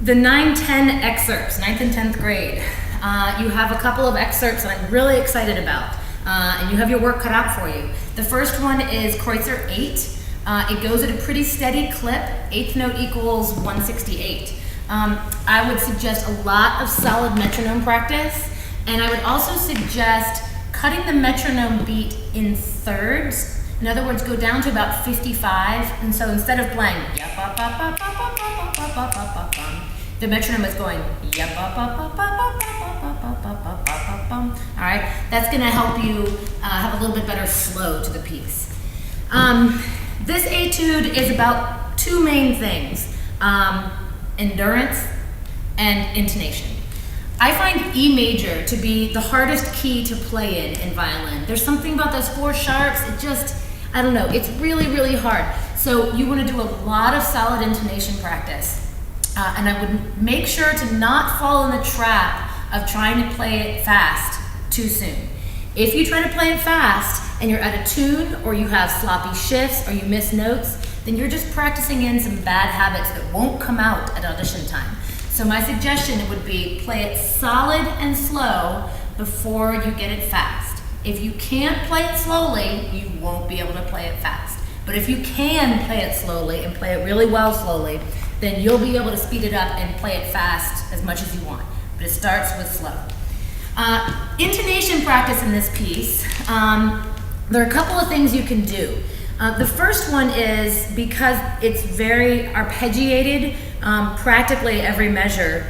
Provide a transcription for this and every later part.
The 9-10 excerpts, 9th and 10th grade. You have a couple of excerpts that I'm really excited about, and you have your work cut out for you. The first one is Kreutzer 8. It goes at a pretty steady clip, 8th note equals 168. I would suggest a lot of solid metronome practice, and I would also suggest cutting the metronome beat in thirds. In other words, go down to about 55, and so instead of playing the metronome is going all right, that's going to help you have a little bit better flow to the piece. This etude is about two main things, endurance and intonation. I find E major to be the hardest key to play in violin. There's something about those four sharps, it just, I don't know, it's really, really hard. So you want to do a lot of solid intonation practice. And I would make sure to not fall in the trap of trying to play it fast too soon. If you try to play it fast and you're out of tune, or you have sloppy shifts, or you miss notes, then you're just practicing in some bad habits that won't come out at audition time. So my suggestion would be play it solid and slow before you get it fast. If you can't play it slowly, you won't be able to play it fast. But if you can play it slowly and play it really well slowly, then you'll be able to speed it up and play it fast as much as you want. But it starts with slow. Intonation practice in this piece, there are a couple of things you can do. The first one is, because it's very arpeggiated, practically every measure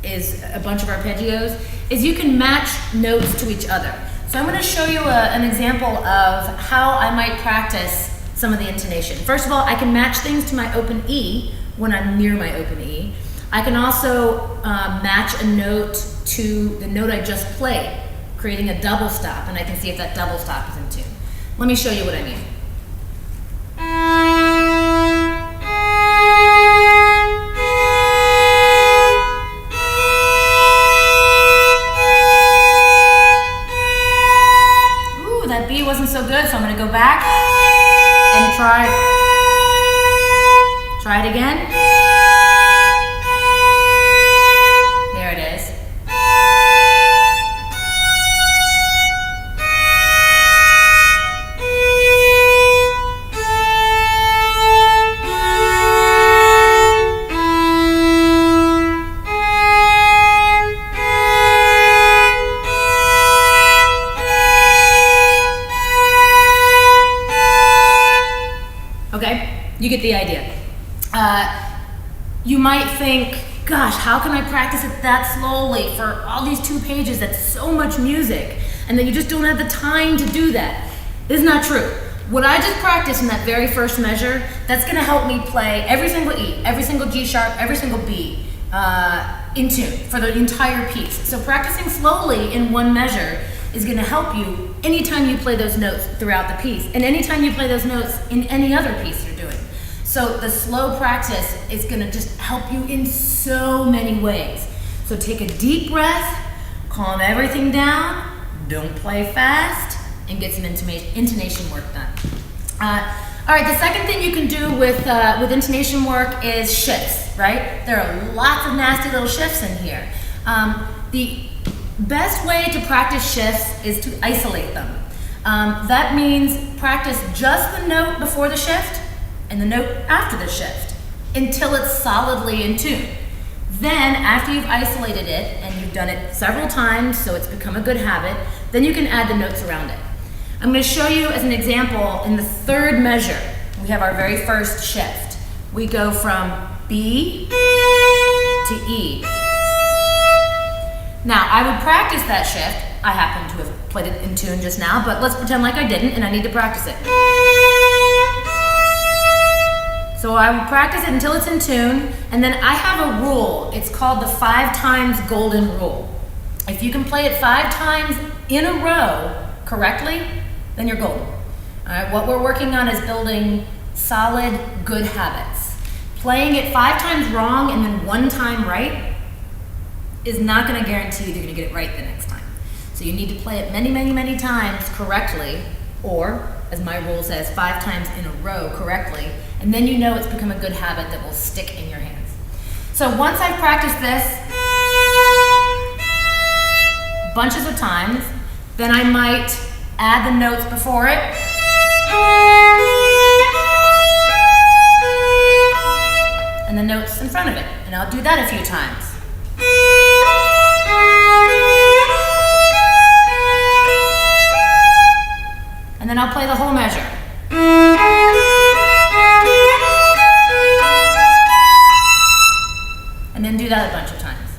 is a bunch of arpeggios, is you can match notes to each other. So I'm going to show you an example of how I might practice some of the intonation. First of all, I can match things to my open E when I'm near my open E. I can also match a note to the note I just played, creating a double stop, and I can see if that double stop is in tune. Let me show you what I mean. Ooh, that B wasn't so good, so I'm going to go back and try it again. There it is. Okay, you get the idea. You might think, gosh, how can I practice it that slowly for all these 2 pages? That's so much music. And then you just don't have the time to do that. This is not true. What I just practiced in that very first measure, that's going to help me play every single E, every single G sharp, every single B in tune for the entire piece. So practicing slowly in one measure is going to help you anytime you play those notes throughout the piece, and anytime you play those notes in any other piece you're doing. So the slow practice is going to just help you in so many ways. So take a deep breath, calm everything down, don't play fast, and get some intonation work done. All right, the second thing you can do with intonation work is shifts, right? There are lots of nasty little shifts in here. The best way to practice shifts is to isolate them. That means practice just the note before the shift and the note after the shift until it's solidly in tune. Then, after you've isolated it and you've done it several times so it's become a good habit, then you can add the notes around it. I'm going to show you as an example in the third measure. We have our very first shift. We go from B to E. Now, I would practice that shift. I happen to have played it in tune just now, but let's pretend like I didn't and I need to practice it. So I will practice it until it's in tune, and then I have a rule. It's called the 5 times golden rule. If you can play it 5 times in a row correctly, then you're golden. All right, what we're working on is building solid, good habits. Playing it 5 times wrong and then 1 time right is not going to guarantee you're going to get it right the next time. So you need to play it many, many, many times correctly, or, as my rule says, 5 times in a row correctly, and then you know it's become a good habit that will stick in your hands. So once I've practiced this bunches of times, then I might add the notes before it. And the notes in front of it. And I'll do that a few times. And then I'll play the whole measure. And then do that a bunch of times.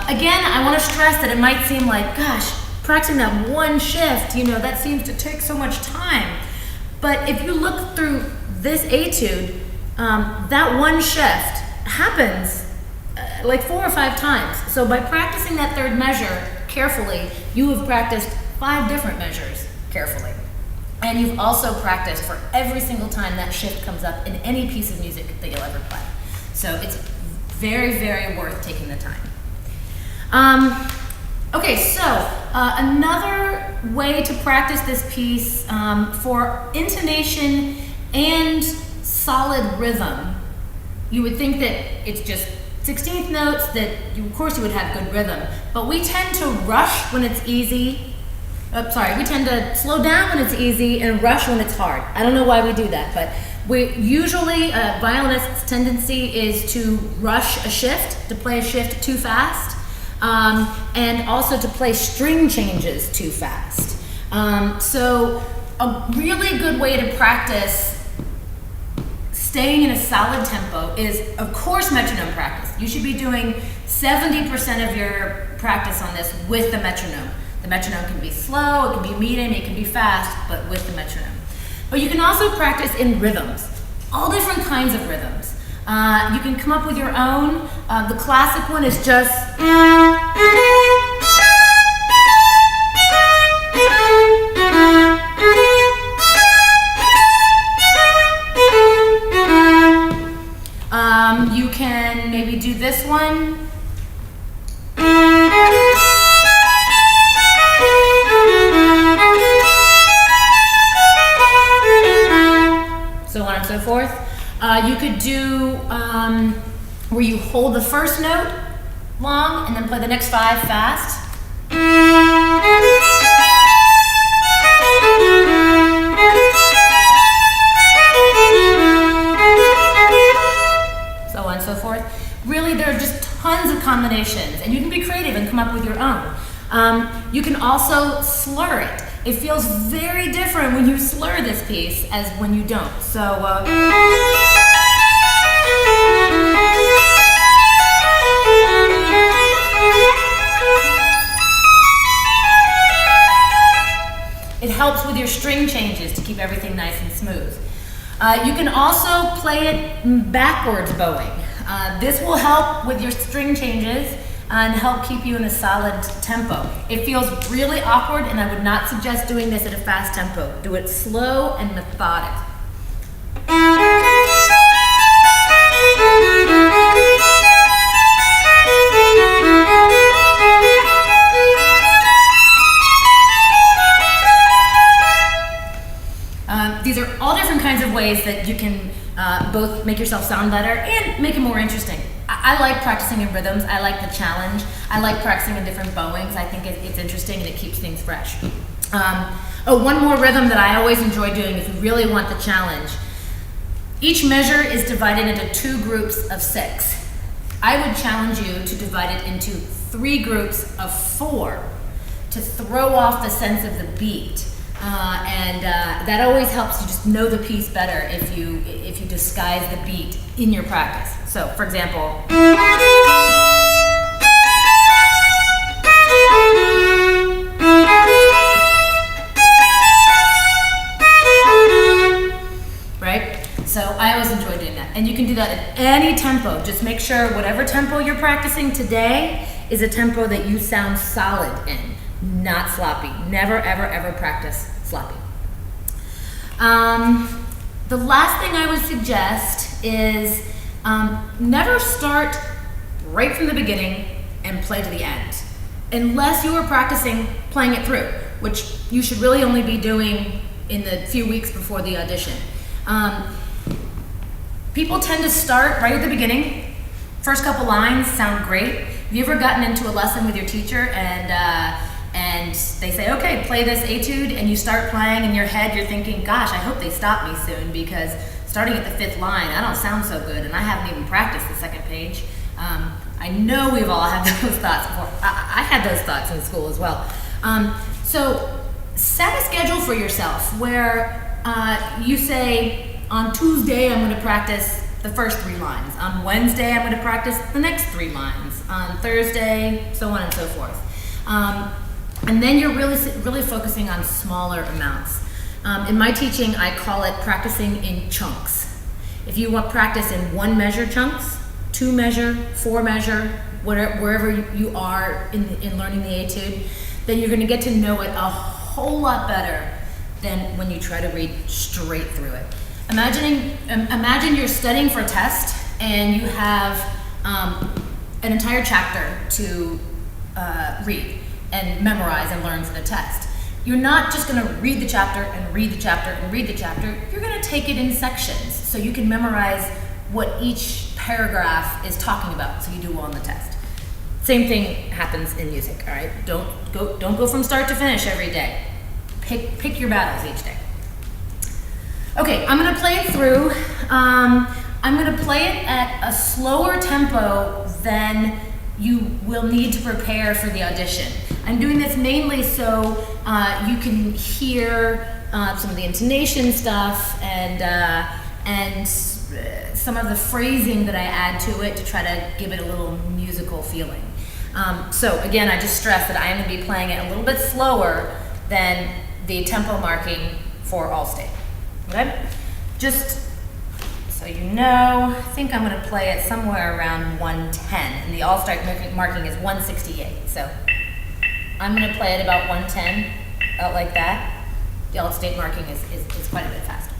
Again, I want to stress that it might seem like, gosh, practicing that one shift, that seems to take so much time. But if you look through this etude, that one shift happens like 4 or 5 times. So by practicing that third measure carefully, you have practiced 5 different measures carefully. And you've also practiced for every single time that shift comes up in any piece of music that you'll ever play. So it's very, very worth taking the time. Okay, so another way to practice this piece for intonation and solid rhythm, you would think that it's just 16th notes that of course you would have good rhythm, but we tend to rush when it's easy. We tend to slow down when it's easy and rush when it's hard. I don't know why we do that, but we usually, a violinist's tendency is to rush a shift, to play a shift too fast, and also to play string changes too fast. So a really good way to practice staying in a solid tempo is, of course, metronome practice. You should be doing 70% of your practice on this with the metronome. The metronome can be slow, it can be medium, it can be fast, but with the metronome. But you can also practice in rhythms, all different kinds of rhythms. You can come up with your own. The classic one is just you can maybe do this one. So on and so forth. You could do where you hold the first note long and then play the next 5 fast. So on and so forth. Really, there are just tons of combinations, and you can be creative and come up with your own. You can also slur it. It feels very different when you slur this piece as when you don't. So, it helps with your string changes to keep everything nice and smooth. You can also play it backwards bowing. This will help with your string changes and help keep you in a solid tempo. It feels really awkward, and I would not suggest doing this at a fast tempo. Do it slow and methodic. These are all different kinds of ways that you can both make yourself sound better and make it more interesting. I like practicing in rhythms. I like the challenge. I like practicing in different bowings. I think it's interesting and it keeps things fresh. One more rhythm that I always enjoy doing if you really want the challenge. Each measure is divided into 2 groups of 6. I would challenge you to divide it into 3 groups of 4 to throw off the sense of the beat. That always helps you just know the piece better if you disguise the beat in your practice. So, for example, right? So I always enjoy doing that. And you can do that at any tempo. Just make sure whatever tempo you're practicing today is a tempo that you sound solid in, not sloppy. Never, ever, ever practice sloppy. The last thing I would suggest is never start right from the beginning and play to the end, unless you are practicing playing it through, which you should really only be doing in the few weeks before the audition. People tend to start right at the beginning First couple lines sound great. Have you ever gotten into a lesson with your teacher and they say, okay, play this etude, and you start playing in your head, you're thinking, gosh, I hope they stop me soon, because starting at the 5th line, I don't sound so good, and I haven't even practiced the 2nd page. I know we've all had those thoughts before. I had those thoughts in school as well. So set a schedule for yourself where you say, on Tuesday I'm going to practice the first 3 lines. On Wednesday I'm going to practice the next 3 lines. On Thursday, so on and so forth. And then you're really focusing on smaller amounts. In my teaching, I call it practicing in chunks. If you want practice in 1 measure chunks, 2 measure, 4 measure, wherever you are in learning the etude, then you're going to get to know it a whole lot better than when you try to read straight through it. Imagine you're studying for a test and you have an entire chapter to read and memorize and learn for the test. You're not just going to read the chapter and read the chapter and read the chapter. You're going to take it in sections so you can memorize what each paragraph is talking about, so you do well on the test. Same thing happens in music, all right? Don't go from start to finish every day. Pick your battles each day. Okay, I'm going to play it through. I'm going to play it at a slower tempo than you will need to prepare for the audition. I'm doing this mainly so you can hear some of the intonation stuff and some of the phrasing that I add to it to try to give it a little musical feeling. So again, I just stress that I am going to be playing it a little bit slower than the tempo marking for All-State. Okay? Just so you know, I think I'm going to play it somewhere around 110, and the All-State marking is 168. So I'm going to play it about 110, out like that. The All-State marking is quite a bit faster.